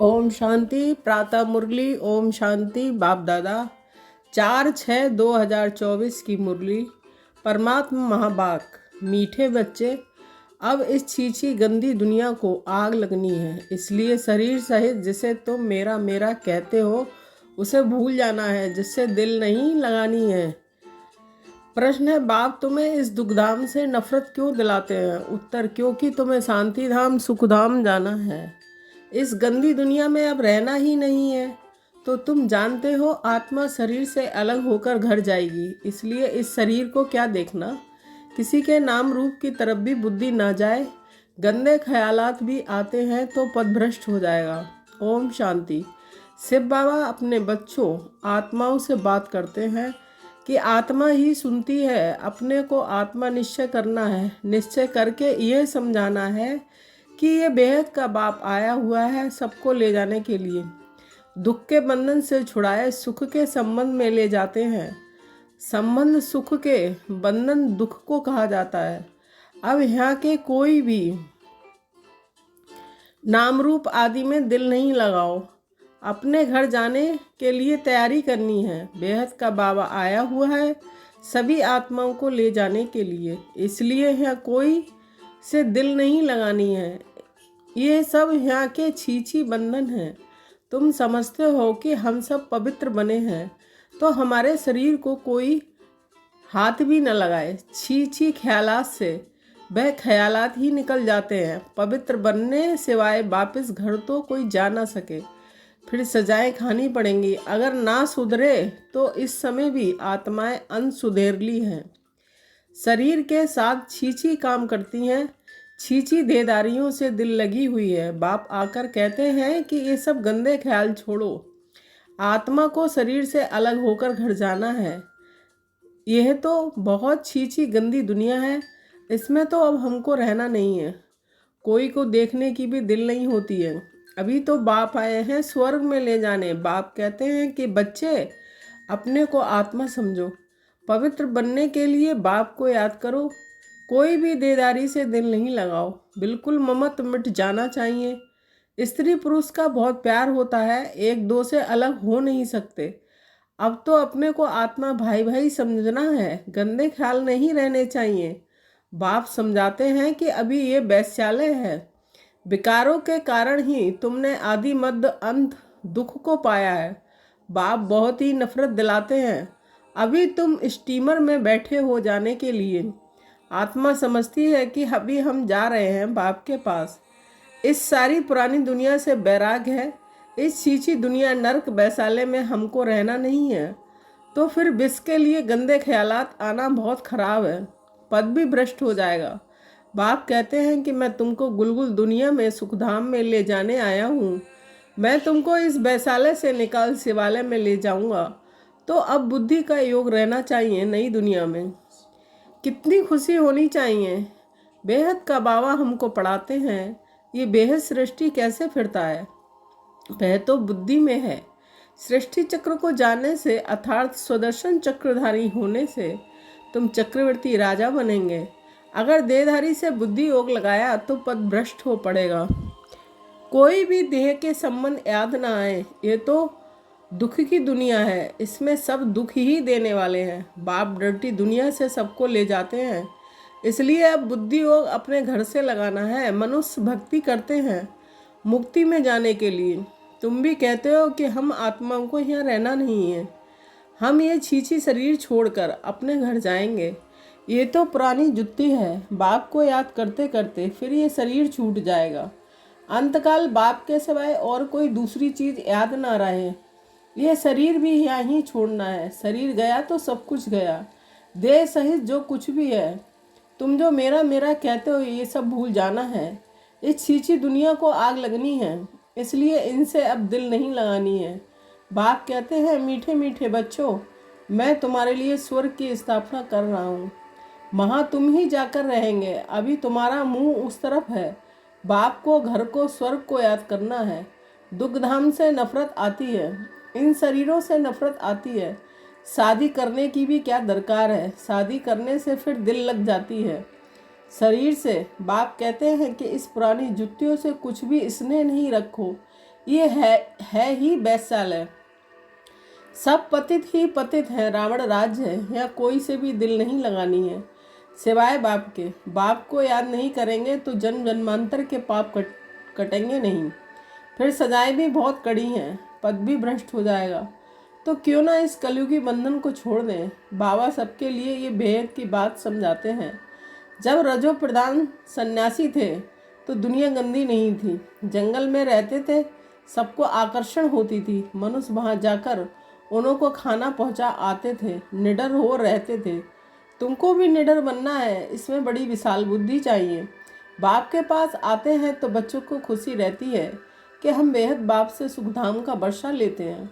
ओम शांति। प्रातः मुरली। ओम शांति। बाप दादा 4/6/2024 की मुरली। परमात्मा महाबाक मीठे बच्चे, अब इस छीछी गंदी दुनिया को आग लगनी है, इसलिए शरीर सहित जिसे तुम मेरा मेरा कहते हो उसे भूल जाना है, जिससे दिल नहीं लगानी है। प्रश्न है, बाप तुम्हें इस दुखधाम से नफरत क्यों दिलाते हैं? उत्तर, क्योंकि तुम्हें शांति धाम सुखधाम जाना है। इस गंदी दुनिया में अब रहना ही नहीं है, तो तुम जानते हो आत्मा शरीर से अलग होकर घर जाएगी। इसलिए इस शरीर को क्या देखना, किसी के नाम रूप की तरफ भी बुद्धि ना जाए। गंदे ख्यालात भी आते हैं तो पदभ्रष्ट हो जाएगा। ओम शांति। शिव बाबा अपने बच्चों आत्माओं से बात करते हैं कि आत्मा ही सुनती है। अपने को आत्मा निश्चय करना है। निश्चय करके ये समझाना है कि ये बेहद का बाप आया हुआ है सबको ले जाने के लिए। दुख के बंधन से छुड़ाए सुख के संबंध में ले जाते हैं। संबंध सुख के, बंधन दुख को कहा जाता है। अब यहाँ के कोई भी नाम रूप आदि में दिल नहीं लगाओ। अपने घर जाने के लिए तैयारी करनी है। बेहद का बाबा आया हुआ है सभी आत्माओं को ले जाने के लिए, इसलिए यहाँ कोई से दिल नहीं लगानी है। ये सब यहाँ के छीछी बंधन हैं। तुम समझते हो कि हम सब पवित्र बने हैं, तो हमारे शरीर को कोई हाथ भी न लगाए। छीछी ख्यालात से वह ख्यालात ही निकल जाते हैं। पवित्र बनने सिवाय वापस घर तो कोई जा ना सके। फिर सजाएं खानी पड़ेंगी। अगर ना सुधरे तो इस समय भी आत्माएं अनसुधेरली हैं, शरीर के साथ छीछी काम करती हैं, छीछी देदारियों से दिल लगी हुई है। बाप आकर कहते हैं कि ये सब गंदे ख्याल छोड़ो, आत्मा को शरीर से अलग होकर घर जाना है। यह तो बहुत छीछी गंदी दुनिया है, इसमें तो अब हमको रहना नहीं है। कोई को देखने की भी दिल नहीं होती है। अभी तो बाप आए हैं स्वर्ग में ले जाने। बाप कहते हैं कि बच्चे अपने को आत्मा समझो, पवित्र बनने के लिए बाप को याद करो। कोई भी देदारी से दिल नहीं लगाओ, बिल्कुल ममत मिट जाना चाहिए। स्त्री पुरुष का बहुत प्यार होता है, एक दो से अलग हो नहीं सकते। अब तो अपने को आत्मा भाई भाई समझना है, गंदे ख्याल नहीं रहने चाहिए। बाप समझाते हैं कि अभी ये वैश्यालय है। विकारों के कारण ही तुमने आदि मध्य अंत दुख को पाया है। बाप बहुत ही नफरत दिलाते हैं। अभी तुम स्टीमर में बैठे हो जाने के लिए। आत्मा समझती है कि अभी हम जा रहे हैं बाप के पास। इस सारी पुरानी दुनिया से वैराग है। इस छीछी दुनिया नरक वैशाले में हमको रहना नहीं है, तो फिर विष के लिए गंदे ख्यालात आना बहुत खराब है। पद भी भ्रष्ट हो जाएगा। बाप कहते हैं कि मैं तुमको गुलगुल दुनिया में सुखधाम में ले जाने आया हूँ। मैं तुमको इस वैशाले से निकाल शिवालय में ले जाऊँगा। तो अब बुद्धि का योग रहना चाहिए नई दुनिया में। कितनी खुशी होनी चाहिए। बेहद का बाबा हमको पढ़ाते हैं ये बेहद सृष्टि कैसे फिरता है। वह तो बुद्धि में है। सृष्टि चक्र को जानने से अर्थात स्वदर्शन चक्रधारी होने से तुम चक्रवर्ती राजा बनेंगे। अगर देहधारी से बुद्धि योग लगाया तो पद भ्रष्ट हो पड़ेगा। कोई भी देह के संबंध याद ना आए। ये तो दुख की दुनिया है, इसमें सब दुख ही देने वाले हैं। बाप डर्टी दुनिया से सबको ले जाते हैं, इसलिए अब बुद्धि योग अपने घर से लगाना है। मनुष्य भक्ति करते हैं मुक्ति में जाने के लिए। तुम भी कहते हो कि हम आत्माओं को यहाँ रहना नहीं है, हम ये छीछी शरीर छोड़कर अपने घर जाएंगे। ये तो पुरानी जुत्ती है। बाप को याद करते करते फिर ये शरीर छूट जाएगा। अंतकाल बाप के सिवाय और कोई दूसरी चीज़ याद ना रहे। यह शरीर भी यहाँ ही छोड़ना है। शरीर गया तो सब कुछ गया, देह सहित जो कुछ भी है। तुम जो मेरा मेरा कहते हो ये सब भूल जाना है। इस छीछी दुनिया को आग लगनी है, इसलिए इनसे अब दिल नहीं लगानी है। बाप कहते हैं, मीठे मीठे बच्चों, मैं तुम्हारे लिए स्वर्ग की स्थापना कर रहा हूँ। वहाँ तुम ही जाकर रहेंगे। अभी तुम्हारा मुंह उस तरफ है। बाप को, घर को, स्वर्ग को याद करना है। दुख धाम से नफरत आती है, इन शरीरों से नफरत आती है। शादी करने की भी क्या दरकार है, शादी करने से फिर दिल लग जाती है शरीर से। बाप कहते हैं कि इस पुरानी जुत्तियों से कुछ भी स्नेह नहीं रखो। ये है ही बेस्ट। सब पतित ही पतित हैं, रावण राज्य है, यहाँ कोई से भी दिल नहीं लगानी है सिवाय बाप के। बाप को याद नहीं करेंगे तो जन्म जन्मांतर के पाप कटेंगे नहीं। फिर सजाएं भी बहुत कड़ी हैं, पद भी भ्रष्ट हो जाएगा। तो क्यों ना इस कलयुगी बंधन को छोड़ दें। बाबा सबके लिए ये भेद की बात समझाते हैं। जब रजो प्रधान सन्यासी थे तो दुनिया गंदी नहीं थी, जंगल में रहते थे, सबको आकर्षण होती थी। मनुष्य वहाँ जाकर उन्हों को खाना पहुँचा आते थे, निडर हो रहते थे। तुमको भी निडर बनना है, इसमें बड़ी विशाल बुद्धि चाहिए। बाप के पास आते हैं तो बच्चों को खुशी रहती है कि हम बेहद बाप से सुखधाम का वर्षा लेते हैं।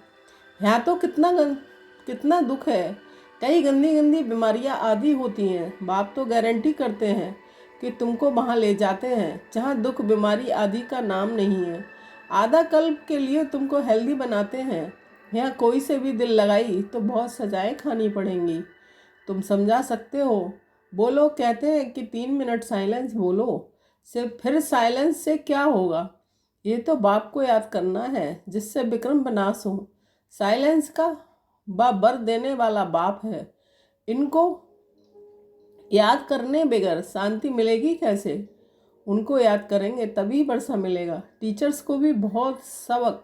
यहाँ तो कितना दुख है, कई गंदी गंदी बीमारियाँ आदि होती हैं। बाप तो गारंटी करते हैं कि तुमको वहाँ ले जाते हैं जहाँ दुख बीमारी आदि का नाम नहीं है। आधा कल्प के लिए तुमको हेल्दी बनाते हैं। यहाँ कोई से भी दिल लगाई तो बहुत सजाएं खानी पड़ेंगी। तुम समझा सकते हो? बोलो। कहते हैं कि 3 मिनट साइलेंस बोलो। सिर्फ फिर साइलेंस से क्या होगा? ये तो बाप को याद करना है जिससे विक्रम विनाश हो। साइलेंस का बर देने वाला बाप है। इनको याद करने बगैर शांति मिलेगी कैसे? उनको याद करेंगे तभी वर्षा मिलेगा। टीचर्स को भी बहुत सबक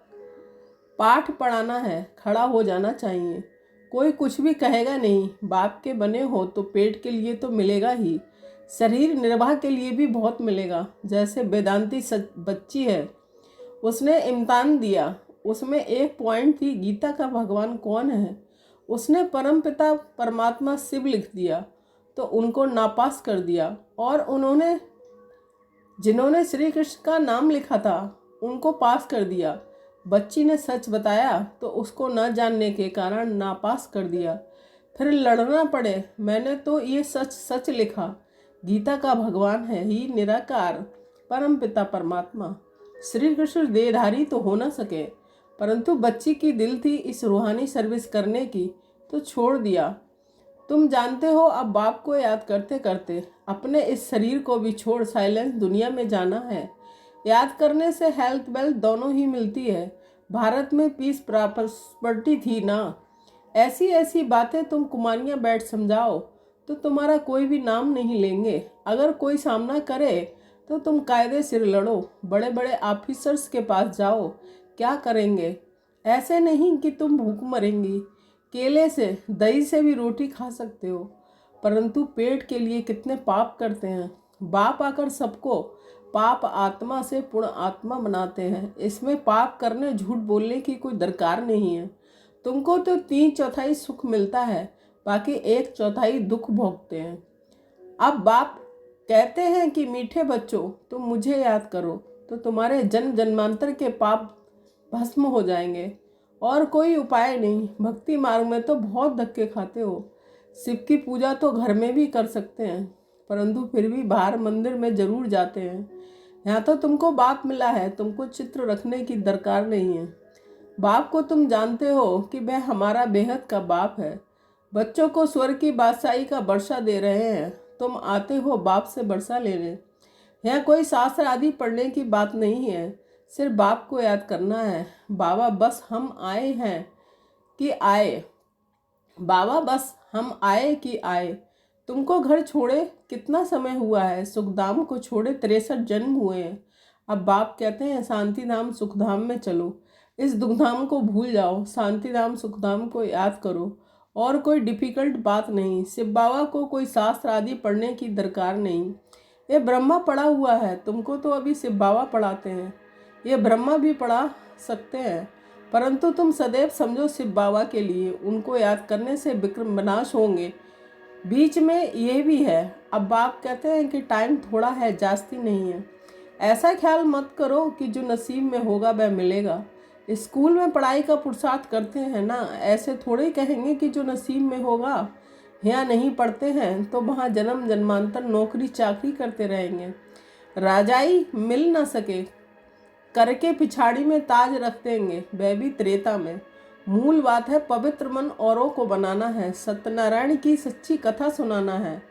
पाठ पढ़ाना है, खड़ा हो जाना चाहिए। कोई कुछ भी कहेगा नहीं। बाप के बने हो तो पेट के लिए तो मिलेगा ही, शरीर निर्वाह के लिए भी बहुत मिलेगा। जैसे वेदांती बच्ची है, उसने इम्तिहान दिया, उसमें एक पॉइंट थी गीता का भगवान कौन है। उसने परमपिता परमात्मा शिव लिख दिया तो उनको नापास कर दिया, और उन्होंने जिन्होंने श्री कृष्ण का नाम लिखा था उनको पास कर दिया। बच्ची ने सच बताया तो उसको न जानने के कारण नापास कर दिया। फिर लड़ना पड़े। मैंने तो ये सच सच लिखा, गीता का भगवान है ही निराकार परमपिता परमात्मा। श्री कृष्ण देहधारी तो हो न सके, परंतु बच्ची की दिल थी इस रूहानी सर्विस करने की तो छोड़ दिया। तुम जानते हो, अब बाप को याद करते करते अपने इस शरीर को भी छोड़ साइलेंस दुनिया में जाना है। याद करने से हेल्थ वेल्थ दोनों ही मिलती है। भारत में पीस प्रॉपर्टी थी ना। ऐसी ऐसी बातें तुम कुमारियाँ बैठ समझाओ तो तुम्हारा कोई भी नाम नहीं लेंगे। अगर कोई सामना करे तो तुम कायदे सिर लड़ो, बड़े बड़े ऑफिसर्स के पास जाओ। क्या करेंगे? ऐसे नहीं कि तुम भूख मरेंगी। केले से दही से भी रोटी खा सकते हो, परंतु पेट के लिए कितने पाप करते हैं। बाप आकर सबको पाप आत्मा से पूर्ण आत्मा बनाते हैं। इसमें पाप करने झूठ बोलने की कोई दरकार नहीं है। तुमको तो 3/4 सुख मिलता है, बाकी 1/4 दुख भोगते हैं। अब बाप कहते हैं कि मीठे बच्चों तुम मुझे याद करो तो तुम्हारे जन्म जन्मांतर के पाप भस्म हो जाएंगे। और कोई उपाय नहीं। भक्ति मार्ग में तो बहुत धक्के खाते हो। शिव की पूजा तो घर में भी कर सकते हैं, परंतु फिर भी बाहर मंदिर में जरूर जाते हैं। यहाँ तो तुमको बाप मिला है, तुमको चित्र रखने की दरकार नहीं है। बाप को तुम जानते हो कि वह हमारा बेहद का बाप है। बच्चों को स्वर्ग की बादशाही का वर्षा दे रहे हैं, तुम आते हो बाप से वर्षा लेने। यहाँ कोई शास्त्र आदि पढ़ने की बात नहीं है, सिर्फ बाप को याद करना है। बाबा बस हम आए हैं कि आए, बाबा बस हम आए कि आए। तुमको घर छोड़े कितना समय हुआ है? सुखधाम को छोड़े 63 जन्म हुए हैं। अब बाप कहते हैं शांति धाम सुखधाम में चलो। इस दुखधाम को भूल जाओ, शांति धाम सुखधाम को याद करो। और कोई डिफ़िकल्ट बात नहीं। शिव बाबा को कोई शास्त्र आदि पढ़ने की दरकार नहीं। ये ब्रह्मा पढ़ा हुआ है, तुमको तो अभी शिव बाबा पढ़ाते हैं। ये ब्रह्मा भी पढ़ा सकते हैं, परंतु तुम सदैव समझो शिव बाबा के लिए। उनको याद करने से विक्रम विनाश होंगे। बीच में ये भी है। अब बाप कहते हैं कि टाइम थोड़ा है, जास्ती नहीं है। ऐसा ख्याल मत करो कि जो नसीब में होगा वह मिलेगा। स्कूल में पढ़ाई का पुरुषार्थ करते हैं ना, ऐसे थोड़े कहेंगे कि जो नसीब में होगा। यहाँ नहीं पढ़ते हैं तो वहाँ जन्म जन्मांतर नौकरी चाकरी करते रहेंगे। राजाई मिल ना सके करके पिछाड़ी में ताज रख देंगे, वह भी त्रेता में। मूल बात है पवित्र मन औरों को बनाना है, सत्यनारायण की सच्ची कथा सुनाना है।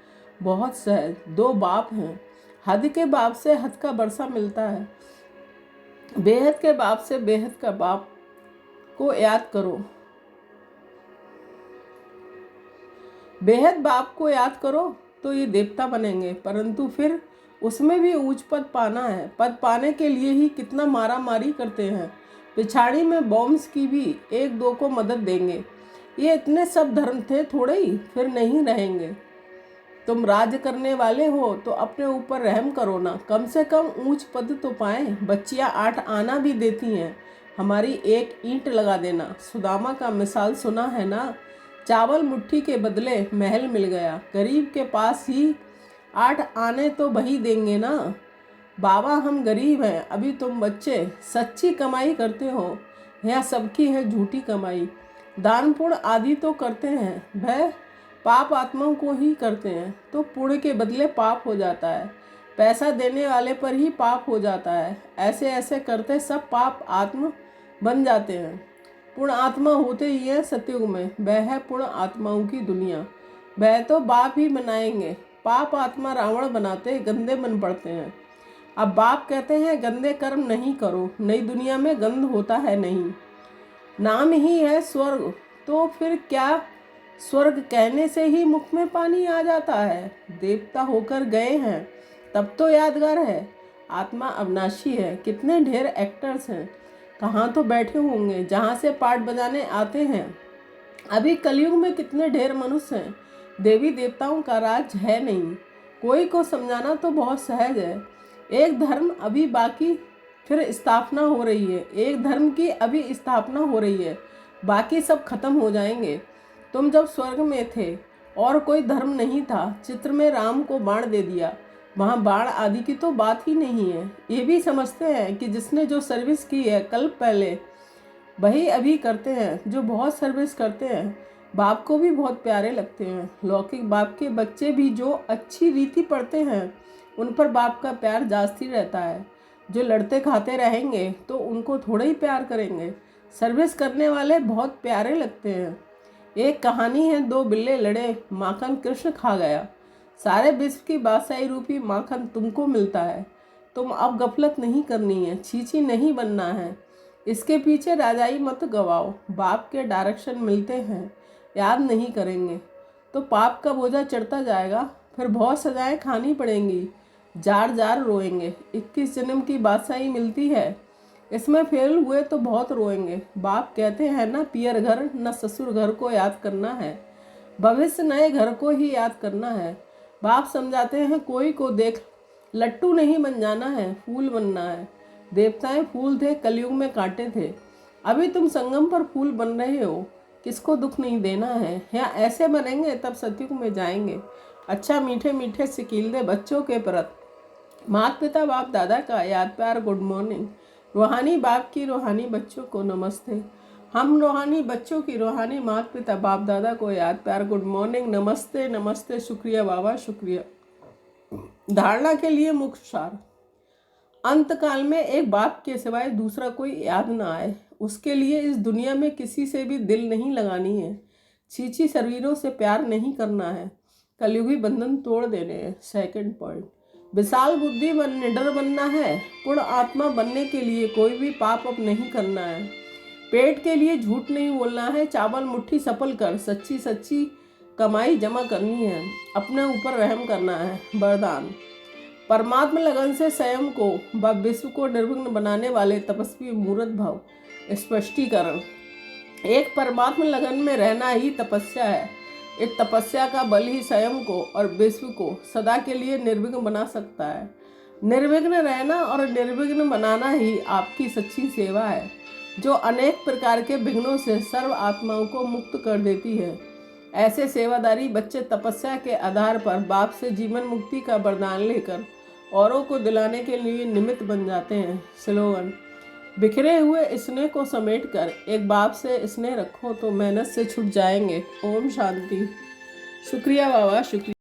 बहुत सहज। 2 बाप हैं, हद के बाप से हद का वर्षा मिलता है। बेहद के बाप से बेहद का बाप को याद करो। बेहद बाप को याद करो तो ये देवता बनेंगे, परंतु फिर उसमें भी ऊंच पद पाना है। पद पाने के लिए ही कितना मारा मारी करते हैं। पिछाड़ी में बॉम्ब्स की भी एक दो को मदद देंगे। ये इतने सब धर्म थे थोड़े ही, फिर नहीं रहेंगे। तुम राज करने वाले हो तो अपने ऊपर रहम करो ना, कम से कम ऊंच पद तो पाएं। बच्चियां 8 आना भी देती हैं, हमारी एक ईंट लगा देना। सुदामा का मिसाल सुना है ना, चावल मुट्ठी के बदले महल मिल गया। गरीब के पास ही 8 आने तो वही देंगे ना। बाबा हम गरीब हैं, अभी तुम बच्चे सच्ची कमाई करते हो, यह सबकी है झूठी कमाई। दान पुण्य आदि तो करते हैं, वह पाप आत्माओं को ही करते हैं, तो पुण्य के बदले पाप हो जाता है। पैसा देने वाले पर ही पाप हो जाता है। ऐसे ऐसे करते सब पाप आत्मा बन जाते हैं। पूर्ण आत्मा होते ही है सतयुग में, वह है पूर्ण आत्माओं की दुनिया। वह तो बाप ही बनाएंगे। पाप आत्मा रावण बनाते, गंदे बन पड़ते हैं। अब बाप कहते हैं गंदे कर्म नहीं करो, नई दुनिया में गंद होता है नहीं। नाम ही है स्वर्ग, तो फिर क्या स्वर्ग कहने से ही मुख में पानी आ जाता है। देवता होकर गए हैं तब तो यादगार है। आत्मा अविनाशी है। कितने ढेर एक्टर्स हैं, कहाँ तो बैठे होंगे जहाँ से पाठ बजाने आते हैं। अभी कलयुग में कितने ढेर मनुष्य हैं। देवी देवताओं का राज है नहीं। कोई को समझाना तो बहुत सहज है। एक धर्म अभी बाकी, फिर स्थापना हो रही है। एक धर्म की अभी स्थापना हो रही है, बाकी सब खत्म हो जाएंगे। तुम जब स्वर्ग में थे और कोई धर्म नहीं था, चित्र में राम को बाण दे दिया, वहाँ बाण आदि की तो बात ही नहीं है। ये भी समझते हैं कि जिसने जो सर्विस की है कल पहले, वही अभी करते हैं। जो बहुत सर्विस करते हैं बाप को भी बहुत प्यारे लगते हैं। लौकिक बाप के बच्चे भी जो अच्छी रीति पढ़ते हैं उन पर बाप का प्यार जास्ती रहता है। जो लड़ते खाते रहेंगे तो उनको थोड़ा ही प्यार करेंगे। सर्विस करने वाले बहुत प्यारे लगते हैं। एक कहानी है, 2 बिल्ले लड़े, माखन कृष्ण खा गया। सारे विश्व की बादशाही रूपी माखन तुमको मिलता है। तुम अब गफलत नहीं करनी है, छीछी नहीं बनना है। इसके पीछे राजाई मत गवाओ। बाप के डायरेक्शन मिलते हैं, याद नहीं करेंगे तो पाप का बोझा चढ़ता जाएगा। फिर बहुत सजाएं खानी पड़ेंगी, जार जार रोएंगे। 21 जन्म की बादशाही मिलती है, इसमें फेल हुए तो बहुत रोएंगे। बाप कहते हैं ना, पियर घर न ससुर घर को याद करना है, भविष्य नए घर को ही याद करना है। बाप समझाते हैं कोई को देख लट्टू नहीं बन जाना है, फूल बनना है। देवताएं फूल थे, कलयुग में कांटे थे। अभी तुम संगम पर फूल बन रहे हो, किसको दुख नहीं देना है। या ऐसे बनेंगे तब सतयुग में जाएंगे। अच्छा मीठे मीठे सिकील दे बच्चों के प्रत, माता पिता बाप दादा का याद प्यार गुड मॉर्निंग। रूहानी बाप की रूहानी बच्चों को नमस्ते। हम रूहानी बच्चों की रूहानी माता पिता बाप दादा को याद प्यार गुड मॉर्निंग, नमस्ते नमस्ते, शुक्रिया बाबा शुक्रिया। धारणा के लिए मुख्य सार, अंत काल में एक बाप के सिवाय दूसरा कोई याद ना आए, उसके लिए इस दुनिया में किसी से भी दिल नहीं लगानी है। छीछी शरीरों से प्यार नहीं करना है, कलयुगी बंधन तोड़ देने हैं। सेकंड पॉइंट, विशाल बुद्धि निडर बनना है। पूर्ण आत्मा बनने के लिए कोई भी पाप अब नहीं करना है। पेट के लिए झूठ नहीं बोलना है। चावल मुट्ठी सफल कर सच्ची सच्ची कमाई जमा करनी है। अपने ऊपर रहम करना है। वरदान, परमात्मा लगन से स्वयं को व विश्व को निर्विघ्न बनाने वाले तपस्वी मूर्त भव। स्पष्टीकरण, एक परमात्मा लगन में रहना ही तपस्या है। इस तपस्या का बल ही स्वयं को और विश्व को सदा के लिए निर्विघ्न बना सकता है। निर्विघ्न रहना और निर्विघ्न बनाना ही आपकी सच्ची सेवा है, जो अनेक प्रकार के विघ्नों से सर्व आत्माओं को मुक्त कर देती है। ऐसे सेवादारी बच्चे तपस्या के आधार पर बाप से जीवन मुक्ति का वरदान लेकर औरों को दिलाने के लिए निमित्त बन जाते हैं। स्लोगन, बिखरे हुए स्नेह को समेटकर एक बाप से स्नेह रखो तो मेहनत से छूट जाएंगे। ओम शांति। शुक्रिया बाबा शुक्रिया।